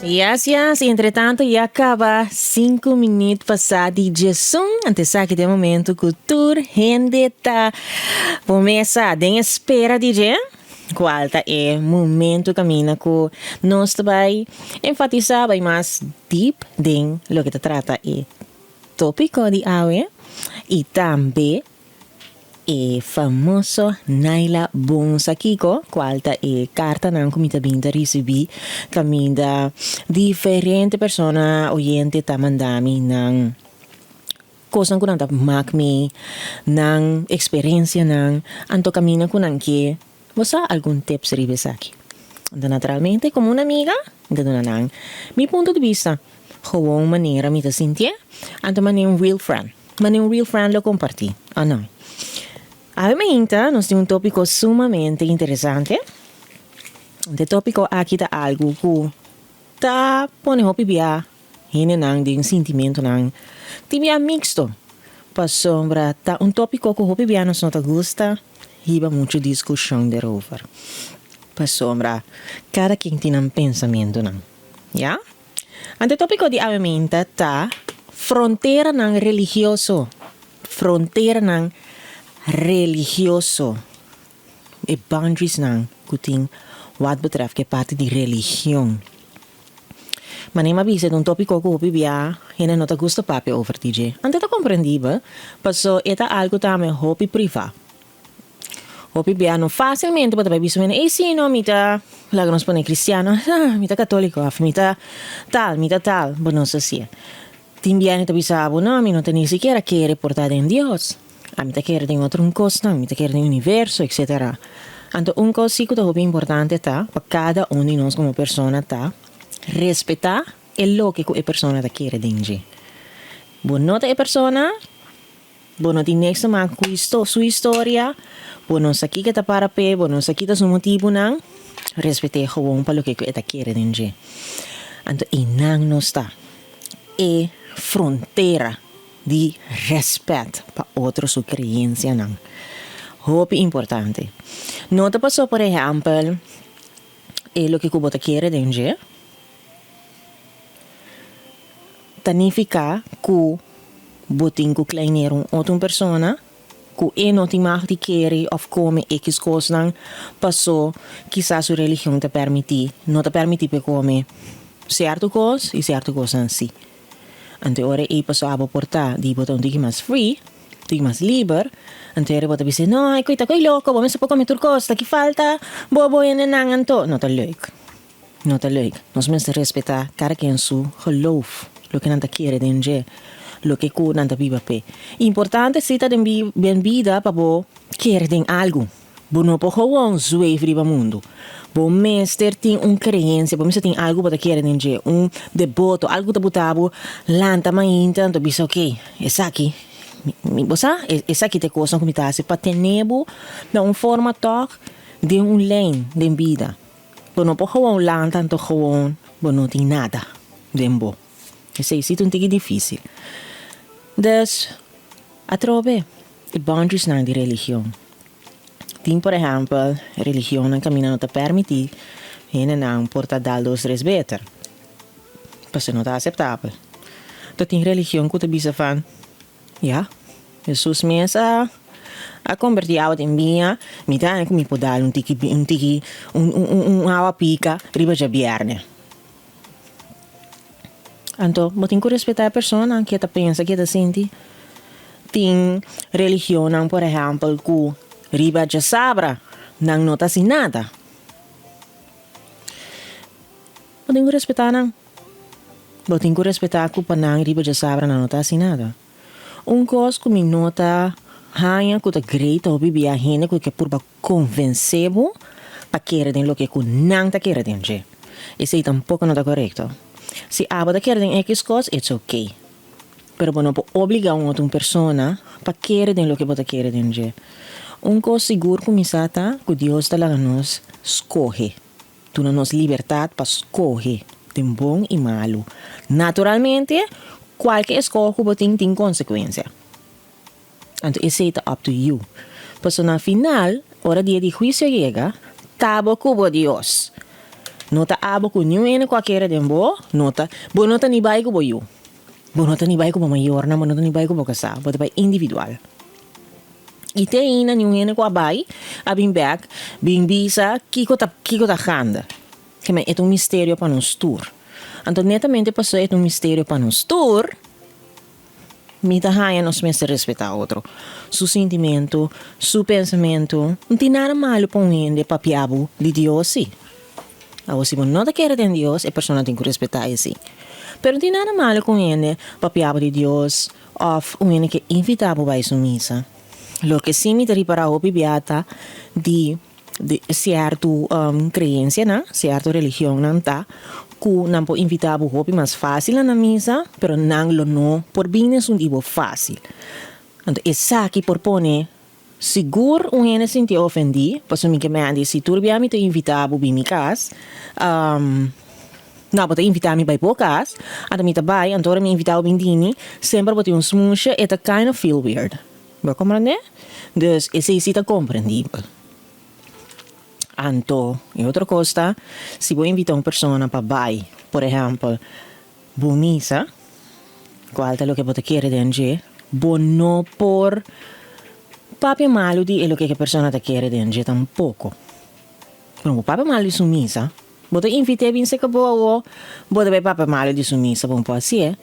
Yes. Entretanto, já acaba 5 minutos passados de som. Antes aqui de momento, cultura, gente tá começa em espera DJ. Qual tá é momento caminha com nós vai enfatizar bem mais deep em lo que te trata é tópico de hoje e também e famoso Naila Bonsa Kiko, qualta e carta nan comita binda recebi caminda diferente persona oyente ta mandami nang kosan kunang ta mak me nang experiência nang anto camina kunang ke mosa algún tips ribes aqui. Naturalmente como una amiga de dona nang mi punto de vista gewoon manera mi ta sentir anto mane un real friend lo comparti não. Obviamente, nos tem tópico sumamente interessante. O tópico aqui está algo que está pone hopi bia, hine nang de sentimento nang, tibia mixto. Pa sombra, tá tópico que hopi bia nos nota gusta, hiba muita discussão derover. Pa sombra, cada quem tem um pensamento nang. Ja? O tópico de obviamente tá fronteira nang religioso. Fronteira nang religioso e boundaries nang kuting wat betreft que parte de religião. Maar nem maar een tópico que hopi bia en nota gusto papi over TJ. Ante ta compreendiba, paso eta algo tame hopi priva. Hopi bia no facilmente pode vai biso mene si no mita lago nos pone cristiano, mita católico, mita tal, bueno se sia. Timbiani ta bisabo no, mi no te ni siquiera quiere portar en Dios. A mí te quiere en otro cosa, a mí te quiere en el universo, etc. Entonces, un cosa que es importante está, para cada uno de nosotros como persona está, respetar lo que la persona te quiere decir. Vos no te persona, vos no tienes que más su historia, vos no sabes que te para pe, vos no sabes que su motivo, no. Respete gewoon para lo que te quiere decir. Entonces, y no está. E frontera de respeto para otros su creencia não. Hope importante. No te pasó, por ejemplo, lo que Cuba te quiere decir. Tanifica que botin que kleineren otra persona que no te mag die quiere of come X cosas pasó quizás su religión te permite no te permite pe come cierto cos y cierto cosas sí. Ante ora e passo a portar di botão de mais free, de mais liber. Ante ora bota dizer, no, ai coita coi louco, vamos a comer turcosta, que falta, bobo en enanganto. Não tá leuk. Não tá leuk. Nós mensen respeitar cada quem su geloof, lo que nanta quiere denje, lo que ku nanta biba pe. Importante sita den ben vida pa bo quiere den algo. Bo no po gewoon zweef riba mundo. Bo meester tem creencia, bo meester tem algo para quiere denje, devoto, algo te botabo, lanta mainta, então bisa ok, essa aqui, bosa, essa aqui te cosa como tá se para tenebo na forma toque de lane de vida. Bo no po gewoon lanta, então gewoon, bo no tem nada, dembo. Esse é um tique difícil. Dus, a trove, de boundaries na de religião. Tem, por exemplo, religião não caminha não te permite e não porta dar dos respetar. Porque não está aceitável. Então tem religião que te bisa van, ja, Jesus mesmo a convertir algo em minha, me dá que me pode dar água pica, riba de bierne. Então, você tem que respeitar a pessoa que te pensa, que te sente. Tem religião, por exemplo, que riba de sabra, não nota assim nada. Você tem que respeitar, não. Você tem que respeitar que o riba de sabra não nota assim nada. Coisa que me nota, hanha que te grita ou bibia hene que por convencer-vos para querer den lo que não te querer den. Isso aí tampouco não está correto. Se a você quer den X coisa, it's okay. Pero você não pode obrigar outra pessoa para querer den lo que você quer den. Coisa seguro começar que Deus talaga nos escolhe. Tu nos liberdade para escolher de bom e malo. Naturalmente, qualquer escolha tem consequência. Então, isso é up to you. Mas na final, hora dia de juízo chega, tabo cubo Deus. Nota abo ku new ene qualquer de bo, nota ni bai ku bo you. Bo nota ni bai ku bo mayor na, bo nota ni bai ku bo kasa, bo bai individual. Ite ina new ene kwa bai, abin back, bin bisa, kiko ta ganda. Que me é um mistério para nos tour. Então, netamente, passou é um mistério para nos tour. Mita haya nos mese respeitar outro. Su sentimento, su pensamento. Não tem nada malo para um ende papiabo de Deus, sim. Agora, se você não quer de Deus, a pessoa tem que respeitar isso. Pero não tem nada malo com ende papiabo de Deus, ou um ende que invitado para sua missa. Lo que sim me reparar o bibiata de certo crença, né? Certa religião não tá. Que não pode invitar a hopi mais fácil na missa, pero não lo no por bem é um tipo fácil. Então, essa aqui por pone seguro um ene sentir ofendido, pois me que me ande se tu me te invitar a minha casa, não pode invitar me para casa, então me vai, então me invitar a bindini, sempre pode smooche, it kind of feel weird. Vai compreender? Dus esse é compreendível. Anto, e outra coisa, se vou invitar uma pessoa para bai, por exemplo, boa missa, qual é o que você quer dizer, bom não por papi malo di é o que a pessoa te quer dizer tampouco. Pero papi malo di sua missa, você invita bem se que boa, você vai papi malo di sua missa, bom pode ser,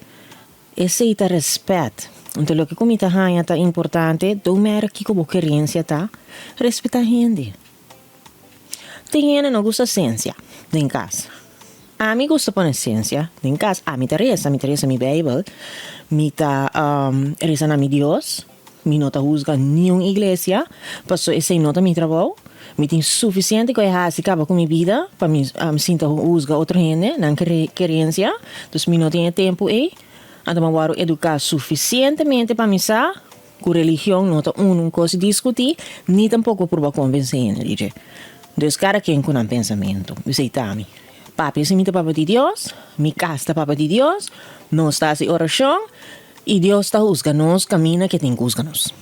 esse é respeito. Então, o que comida é importante, do mer que como querência tá, respeitar a gente. Tem gente não gosta de ciência em casa. A mim gosta de ciência em casa. A mim interessa minha Bíblia. Me tá reza na minha Deus. Me não tá juzga nenhuma igreja. Passou esse nota meu trabalho. Me tem suficiente que eu acaba com minha vida para me sinta juzga outra gente, não querência. Então, me não tenho tempo aí. Então, eu vou educar suficientemente para me saber que religião não tá coisa discutir, nem tampouco por convencer gente. Dus cada quem com um pensamento. Você tami. Papi se mita papa de Deus, mi casa papa de Deus, nós está em oração, e Deus está juzga nós, camina que tem que juzga nós.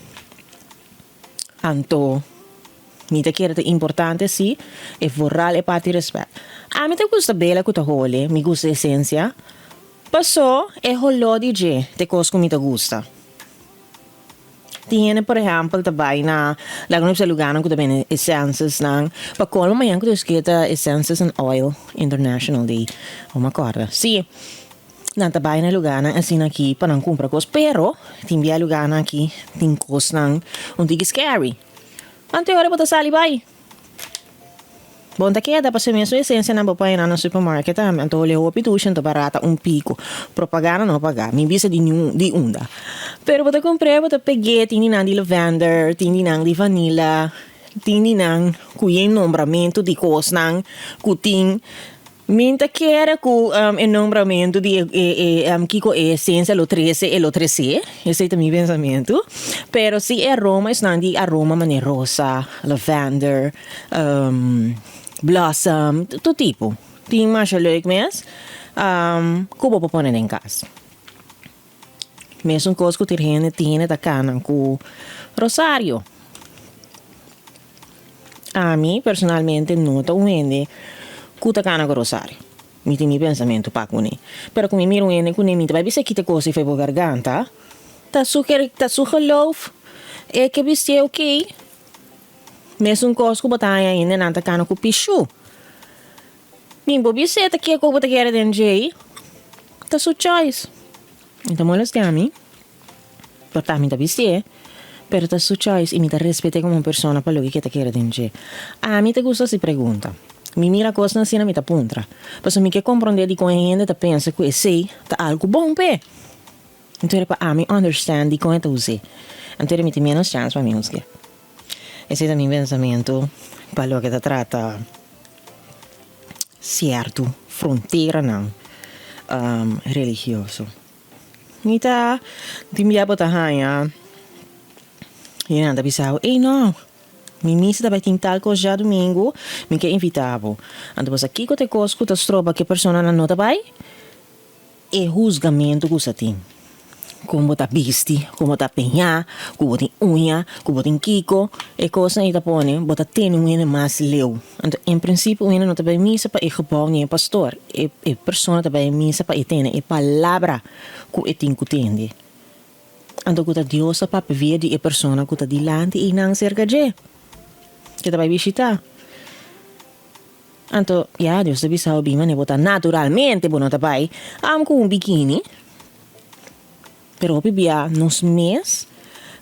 Então, mita que é importante, sim, é forrar e parte de respeito. A mim te gusta bela que tu role, me gusta essência, passou é rolou de je, te coisa que me te gusta. Tiene, por exemplo, também na lagoa de lugar que também essences nang para como amanhã que esqueta essences and oil international day uma corda sim na também na lugar assim aqui para não comprar coisas pero tem bia lugar aqui tem coisas nang digo scary ante hora botar sali vai bom daqui dá para ser mesmo essência na papai na supermarket então olha o pituchen to barata pico propaganda não pagar me visa de unda pero botar comprei botar peguei tem nang de lavender tem nang de vanilla tem nang cuyen nombramento de coisas nang cutin minta que era com o nombramento de Kiko essência lo 13 e lo 13 esse é o meu pensamento pero se é aroma é não de aroma mané rosa lavender blossom, todo tipo. Tem mais leuk mes, como para pôr em casa. Mesmo coisa que tem da cana com rosário. A mim, personalmente, não estou vendo que tá cana com rosário. Me tem meu pensamento para com ele. Pero como miro ele com ele, vai ver se aqui tem coisa e foi por garganta. Tá su geloof. É que viste ok. Mesmo coisa que botar ainda não tá cana com pichu. Mimbo biseta que ko bota quer den jay. Tá su choice. Então molesta a mim. Portar me tá bistie. Pero tá su choice e me tá respeite como uma pessoa para lo que tá quer den jay. A mim te gusta se pergunta. Me mira coisa assim na me tá puntra. Pois me que compreender de como ainda tá pensa que sei tá algo bom pé. Então é para a mim understand de como tá usei. Então me tem menos chance para mim usar. Esse é o meu pensamento para o que trata certo fronteira não religioso. Nita timbia bota hanha e nada bisau ei não mi missa vai ter tal coisa já domingo me que invitavo ando você aqui que te cosco te stroba que persona não nota vai e julgamento que você tem como ta bisti, como ta penha, como tem unha, como tem kiko, e coisa aí ta pone, bota tem um mais leu. Então, em princípio, um não tá bem missa para e gebouw nem pastor, e persona tá bem missa para e tem e palavra que e tem que entender. Então, que ta Deus pa ver de e persona que ta dilante e não cerca de, que ta vai visitar. Então, ja, Deus ta bisa bem, mas bota naturalmente, bom ta vai, com um biquíni. Pero bibia nos mes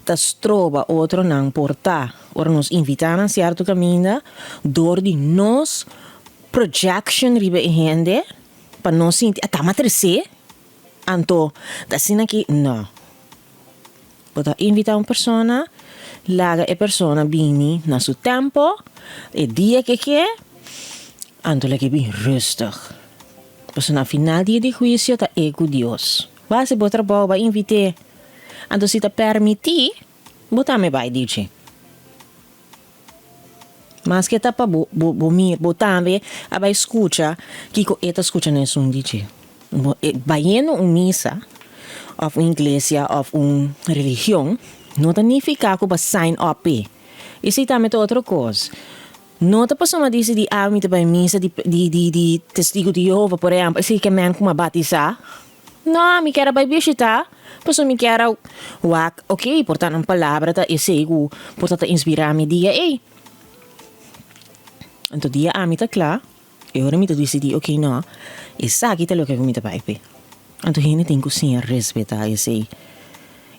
tas trova outro não portar. Ora nos invitar a certo caminho, door de nos projection ribe hende, para nos sentir, até matrese, anto, da sina que, não. Pode invitar uma pessoa, laga a pessoa bini na seu tempo, e dia que anto la que bem rustig. Pues na final dia de juízo, ta ego Deus. Base bo trabalho ba invite. Ando se te permitir, botar me vai dizer. Mas que tá pa mir, botar me, aba escuta, que co eta escuta nessun dice. Bayendo misa, of uma igreja, of uma religião, não significa que ba sign up. Isso também é outra coisa. Não te passou a dizer de alma para missa de testigo de Jeová, por exemplo, se que man como batizar. Não, me quero vai visitar. Passou me quero wak, ok, portanto uma palavra tá esse portanto inspirar me dia ei. Então dia a mim tá claro. Eu ora me te decidi, ok, não. Essa aqui tá lo que eu me te vai pe. Então gente tem que sim respeitar esse.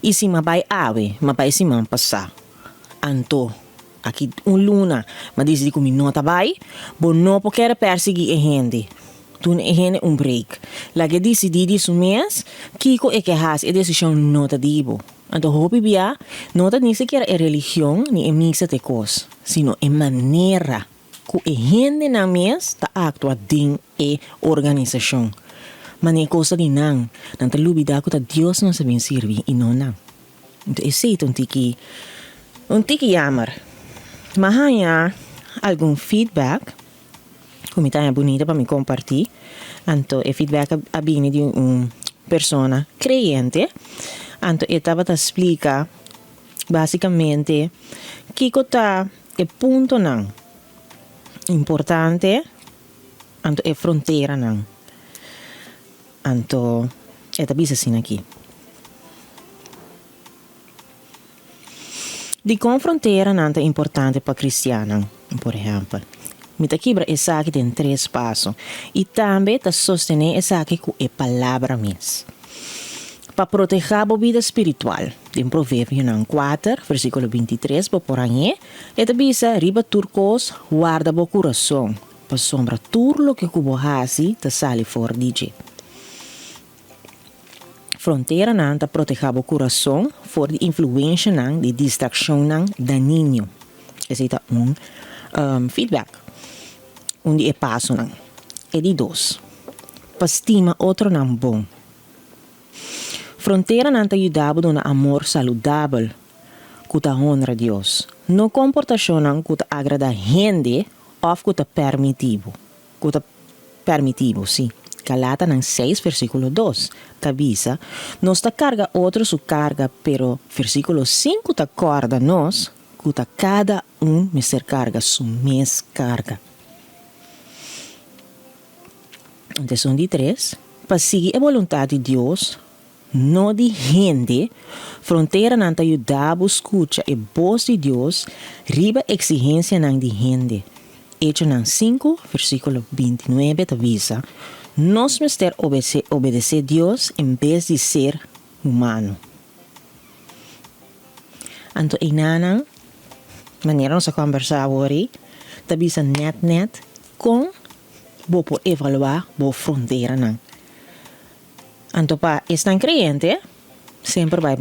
E se ma vai ave, ma vai se man passar. Anto aqui luna, mas diz que não tá vai, bom não porque perseguir a gente. Toen é break. La que decidi isso mês, Kiko é que has a decisão não tá dibo. Então hope bia, não tá nem sequer a religião nem a missa de coisa, sino a maneira que a gente na mês tá actua dentro a organização. Mas nem coisa de não tá lubida que tá Deus não sabe servir e não. Então esse é um tiki jammer. Mas há algum feedback? Comitanha bonita para me compartilhar. Então, o feedback a bem de uma pessoa crente. Então, eu estava a explicar, basicamente, que está o ponto não importante, então, é fronteira não. Então, eu estava assim aqui. De com fronteira não é importante para cristiano, por exemplo. Mita quebra essa que tem 3 passos. E também está sostener essa que com a palavra mesmo. Para proteger a vida espiritual. Em Provérbio 4, versículo 23, por aí, é bisa riba turcos guarda o coração. Para sombra turlo que cubo hasi, te sale for DJ. Fronteira não está proteger o coração for de influência não, de distração não, daninho. Esse é feedback. Onde é passo não. E de 2. Pastima outro não bom. Fronteira não te ajudava a dar amor saudável que te honra Deus. No comportação não que te agrada a gente ou que te permitivo. Que te permitivo, sim. Galata não 6, versículo 2. Te avisa, nos te carga outro su carga, pero versículo 5 te acorda nos que te cada me ser carga su mes carga. Então, de 3, para seguir a vontade de Deus, não de gente, fronteira não te ajudar a escutar a voz de Deus, riba exigência não de gente. Hecho 5, versículo 29, te avisa, nós mister obedecer a Deus em vez de ser humano. Então, inana, maneira nossa conversar hoje, te avisa net com vou por evaluar a fronteira não. Então, para estar crente, sempre vai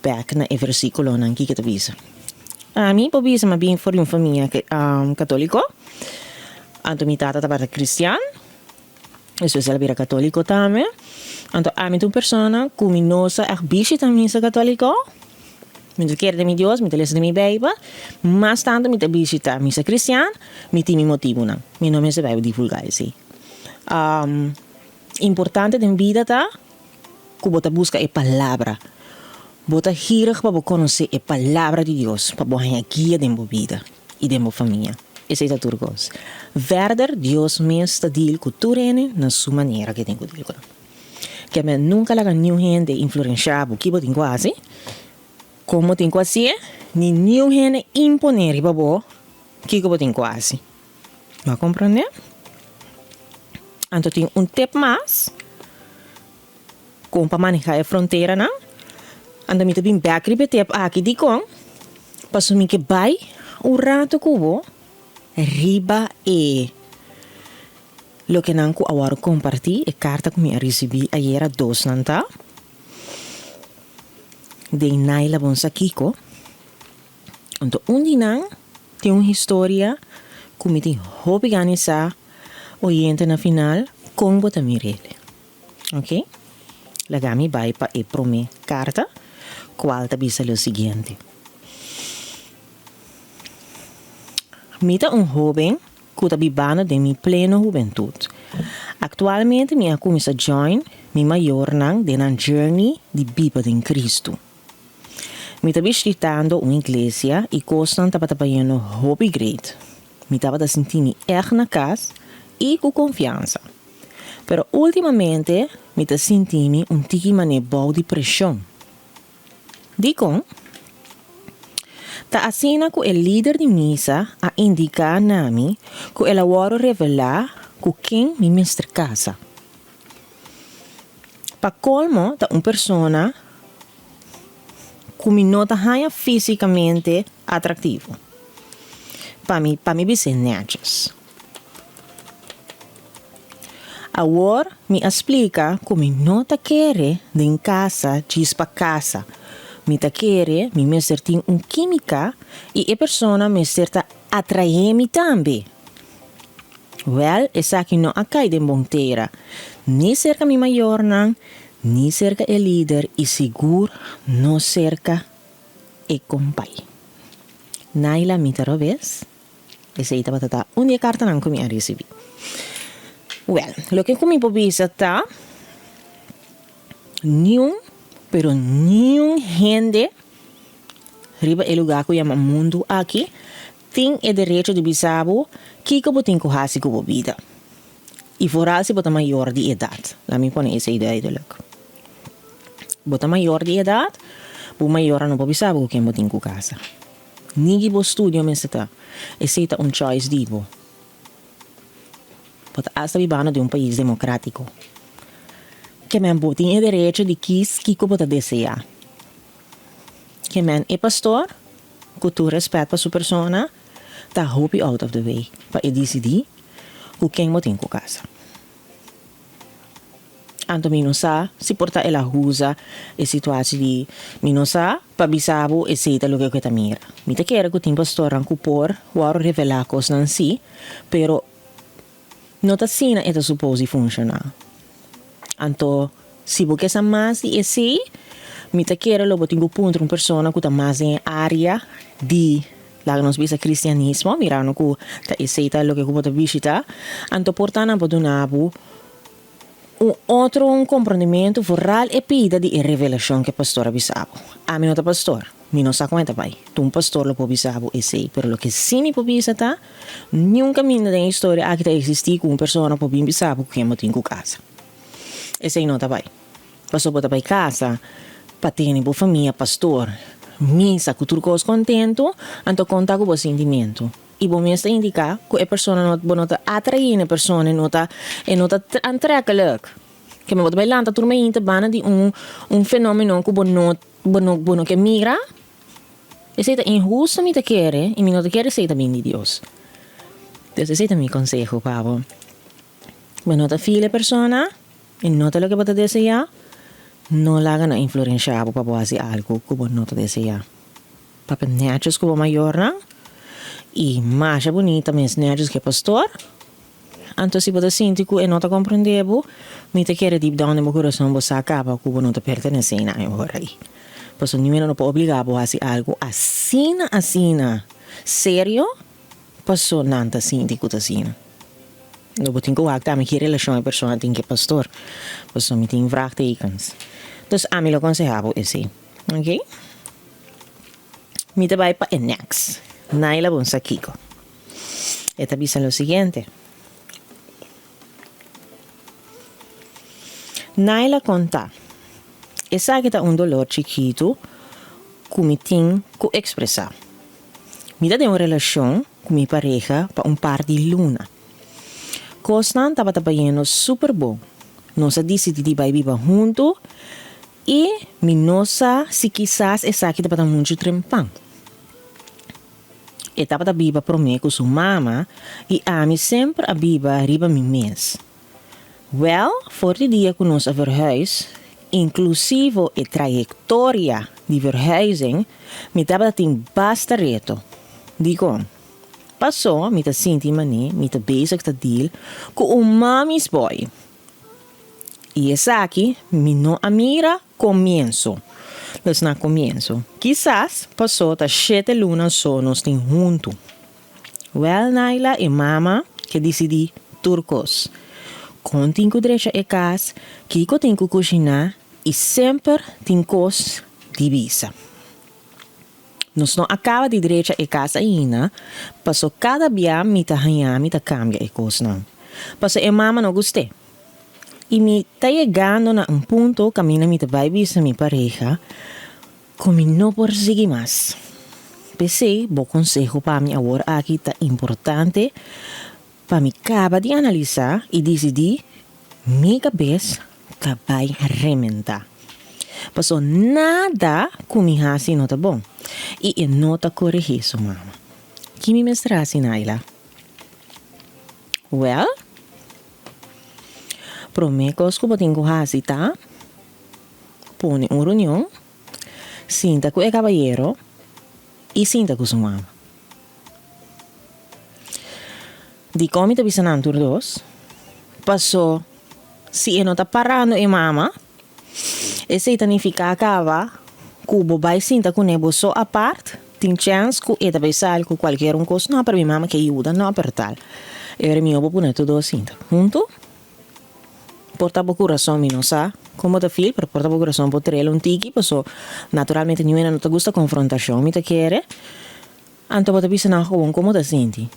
back na versículo não que te avisa. A mim, por isso, mas bem for uma família católica. Então, minha tata estava cristã, especial era católico também. Então, a mim, uma pessoa que me nossa a visita a missa católica. Me quer de mi Deus, me lesa de mi Bíblia, mas tanto me visita a missa cristã, me tem motivo não. Mi nome se vai divulgar assim. Importante da vida tá que bota busca a palavra. Bota gierig para conhecer a palavra de Deus, para ganhar guia de sua vida e de sua família. Esse é o turcos. Verder, Deus me está deal com tu rene na sua maneira que tem que deal com. Que eu nunca laga nenhum gente influenciar o que eu tenho quase. Como tenho quase, nenhum gente imponer para o que eu tenho quase. Vai compreender? Então tem tip mais. Como para manejar a fronteira, não? Então me também back repetir aqui de com. Passo me que vai o rato cubo. Riba lo que nanku agora compartilhar a carta que me recebi ayer a 2 nanta de Naila Bonsakiko. Então dia tem uma história que me tem organizar oyente na final com bota mirele. Ok? Lagami vai para a primeira carta, qual tabisa o seguinte. Mita jovem que está vivendo de minha plena juventude. Atualmente, me começa a join mi maior nang de na journey de vida em Cristo. Me está visitando uma igreja e constante para trabalhando hobby great. Me estava sentindo erg na casa e com confiança. Pero ultimamente, me está sentindo tique maneira de pressão. Digo, ta assina que o líder de missa a indicar a mim que ela vai revelar que quem me mestre casa. Para colmo, ta uma pessoa que me nota fisicamente atrativo. Para mim ser nerds. Agora me explica que me nota querer de em casa, diz para casa. Me ta querer, me tem química e a pessoa me certa atrair-me também. Well, essa aqui não acai de monteira. Nem cerca mi maior não, nem cerca o líder e seguro não cerca o compai. Naila me ta vez. Essa aí tá uma carta não que me recebi. Well, lo que comi pobisa tá pero nenhum gente riba el lugar que chama mundo aqui tem o direito de bisabo que eu tenho que fazer com a vida. E foral se bota maior de idade. Lá me põe essa ideia de logo. Bota maior de idade, o maior não pode bisabo que eu tenho que casa. Ninguém bo estudio me está. Esse é choice divo. Bota hasta vivano de país democrático. Que men tem o direito de que eu bota desejar. Que men é pastor, que tu respeita a sua pessoa, tá hope out of the way, para decidir o quem mo tem com casa. Anto mi não sa, se porta ela usa a situação de mi não sa, para bisabo e seita lo que eu mira. Mi te quero que tem pastor anco por, waro revelar coisas não si, pero não tá sina é supposto funcionar. Anto, se você quer mais e assim, me te quero lo botingo punto uma pessoa que está mais em área de lá nos bisa cristianismo, mirando que tá aceita lo que eu vou visitar, anto portando para donabo outro compreendimento foral e pida de revelação que a pastora bisabo. A mim não tá pastor, me não sa conta pai. Tu pastor lo bisabo e sei, pero lo que sim me pobisa tá, nunca me na história aqui tá existir com uma pessoa po bisabo que eu tenho casa. Esse aí não tá pai. Passou para casa, para ter uma família, pastor, missa, que tudo contento, então conta com o sentimento. E bom mesmo indicar que a pessoa não está atraindo a pessoa, não está aantrekkelijk. Que me vai lá, tudo me bana de fenômeno que não que mira. Esse é injusto me te quer, e me não te quer ser também de Deus. Então esse é meu conselho, Pablo. Bueno, tá filha persona, e nota lo que você deseja, não laga na influenciar para fazer algo que você não deseja. Para netos que você maior, não? E mais bonita, mas netos que pastor. Então, se você sente que não está compreendendo, me te quer deep down no meu coração, você acaba que você não está pertencendo a agora aí. Porque ninguém não pode obrigar a fazer algo assim, sério, porque não está sentindo que está assim. Não vou ter que actar, me que relação a pessoa tem que pastor, porque me tem vraagtekens. Dus a mí lo aconsejabo ese. ¿Ok? Mita vai para el next. Naila bonsa kiko. Esta visa lo siguiente. Naila conta. Esa que está un dolor chiquito que me tengo que expresar. Mita de una relación con mi pareja para un par de luna. Costan estaba trabajando super bom. Nos decidimos vivir juntos e mi nossa se quizás esa que estaba muito trempang. Estava da biba promê com sua mama e a mim sempre a biba arriba mi mês. Well, voor die dia que nós verhuis, inclusive a trajetória de verhuizing, me estava tem basta reto. Digo, passou, me tá senti mané, me tá bezig te deal com um mami's boy. E essa aqui, me não amira comienzo. Dus na comienzo. Quizás passou tá 7 lunas só nós tem junto. Well, Naila e mama que decidi turcos. Com tinco direita e casa, que eu tenho que cozinhar e sempre tem cos divisa. Nós não acaba de direita e casa ainda, passou cada dia me tá ganhar, me tá cambia e cos não. Passou e mama não gostei. E me está chegando na ponto que me vai visitar minha pareja, como não por seguir mais. Pensei, bom conselho para mim agora aqui está importante, para me acabar de analisar e decidir, minha cabeça que vai rementar. Passou nada com minha assim não tá bom. E eu não tá corrigir isso, mama. Que me mestra assim, Naila? Well, promekos ko bating ko hasi ta. Pone un reunión. Sinta ko e caballero. Y sinta ko sumama. Di komi ta bisanan tur dos. Paso. Si e no ta parando e mama. E se tanifica acaba. Kubo bay sinta ko nebo so apart. Tin chance ko e ta bisal ko qualquer un cos. No, per mi mama que ayuda. No, per tal. E ora mi obo pune tu dos sinta. Junto? Porta po coração mi não sa como te feel pero porta po coração po trela un tiki paso naturalmente ninguém não te gusta confrontação mi te quer anto pode bisa na gewoon como te senti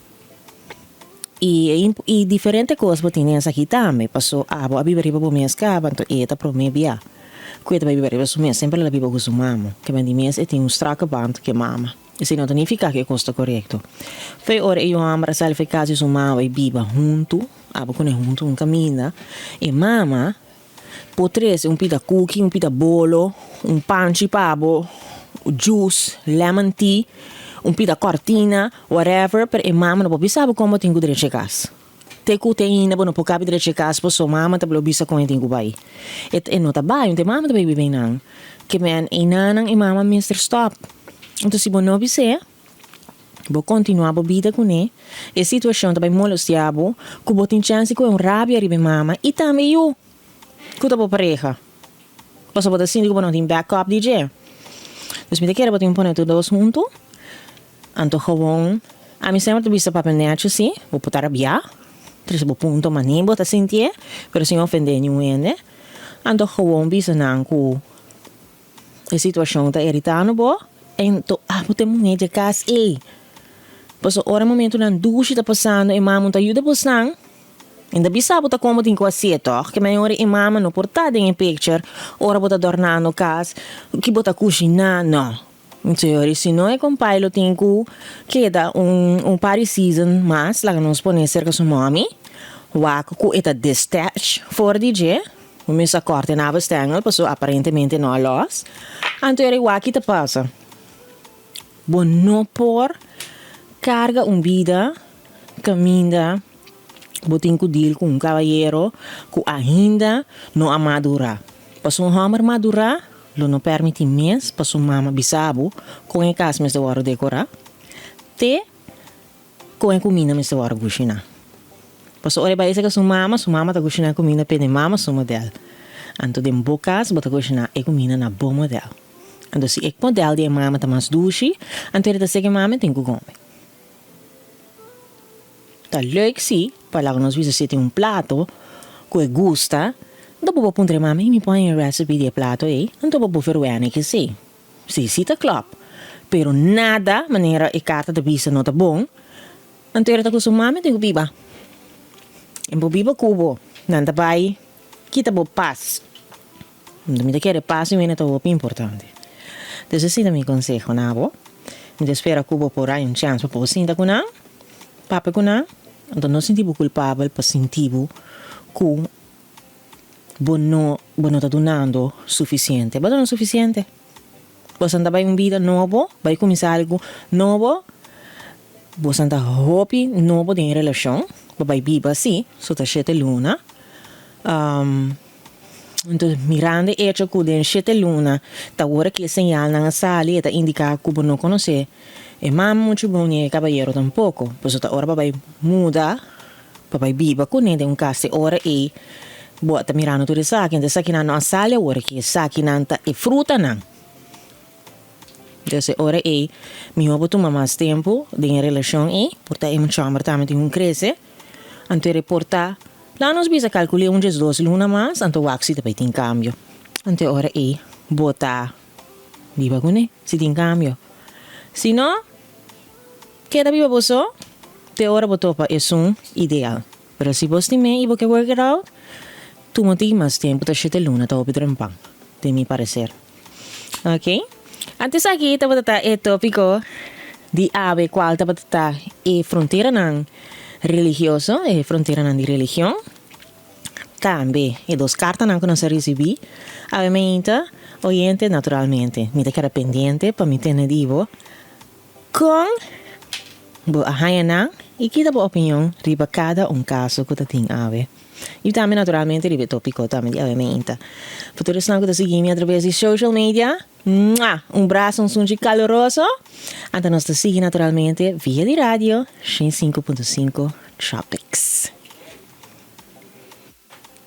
e diferente coisas po tinha essa aqui também paso abo a viver po minha escapa anto eta pro me bia cuida vai viver su minha sempre la vivo com su mama que ben di mes e tem un strakke band que mama e se não significa que costa correto foi ora eu amar salve caso su mama e biba junto abo con junto un camina e mama potrese un pita cookie, un pita bolo, un panci pabo, juice, lemon tea, un pita cortina, whatever, per e mama non può pensare come tengo direito a casa. Te cuteina, non può capire direito a casa, posso mama te lo bisa come tengo bai. E non ta bai, un te mama te bai bem nang. Que men e nanang e mama mister stop. Então se não bisa, vou continuar a vida com ele. E a situação também molestiabo, que vou ter chance com um rabia ribe mama e também eu. Que eu pareja. Posso botar assim, que eu não tenho backup DJ. Dus me quero botar um ponto dois juntos. Anto gewoon, a mim sempre vista para penete assim, vou botar a bia. Três ponto maninho, botar sentir, pero sem ofender ninguém, né? Anto gewoon vista não com a situação tá irritando bo. Então, botar mulher de casa, ei. Posso ora momento na ducha tá passando e mama tá ajuda passando. Ainda bisa bota como tem que ser toch, que maior e mama não portada em picture, ora bota dornando casa, que bota cozinhar, não. Então, se não é com pai, tem que queda party season, mas lá nós põe cerca sua mami, waco com eta dispatch for DJ, o meu corte na bestengel, passou aparentemente não los, então ele waki te passa. Bom não por carga vida, caminha. Botin ku deal com caballero que ainda não a madura. Pas um hammer madura, lo não permite mais pas um mama bisabo com em casa mas de hora decorar. Te com em comida mas de hora cozinhar. Pas ora vai ser que sua mama tá cozinhando comida pede mama sua modelo. Anto de bocas bota cozinhar e comida na bom modelo. Anto se ek model de mama tá mais dushi, anto ele tá segue mama tem que comer. Tá leuk sim, para que nós visitemos um prato que gosta, Dopo po puntre mami, mi põe in recipe di plato non dopo po ferruane che sì. Sì, sì, ta klop. Pero nada manera e carta de bisa nota bom. Antero ta kusu mami, tengo biba. En po biba kubo. Nanda bai, kita po pas. Mi te quiere paz y viene todo importante. Entonces, sí, mi consejo, nabo. Me espera cubo por ahí un chance para sinta con papa con então não sentivo culpável para sentivo que não está donando suficiente. Mas não é suficiente. Você anda vai vida novo, vai começar algo novo. Você anda hobby novo de relação. Vai viver assim, só tá 7 luna. Então, mirando hecho que den 7 luna, tá hora que señal na sala e tá indicar que não conhece. E mamma muito bom e caballero tampouco. Pois tá hora vai muda, vai viver com ele um caso hora e bota mirando tudo isso aqui, então aqui na sala hora que aqui nanta e fruta não. Então hora e me vou tomar mais tempo de relação e porta em chamber também tem cresce. Então reportar lá nós bisa calcular 2 luna mais, então o axi também tem cambio. Então hora e botar viva com ele, se tem cambio. Se não, queda viva você, te hora botou para isso ideal. Mas se você tem e você work it out, tu não tem mais tempo para 7 luna, tá opito rampang, de mi parecer. Ok? Antes aqui, estava o tópico de ave, qual estava a fronteira não religioso, a fronteira não de religião. Também, e 2 cartas não que nós recebi, obviamente, oyente naturalmente, me queda pendiente para me ter vivo. Com a hayanang e kita po opinião riba cada caso que tem ave. E também naturalmente riba tópico também de obviamente. Futuro senão que seguir-me através de social media. Abraço, sunji caloroso. Então nós te seguir naturalmente via de rádio 105.5 Tropics.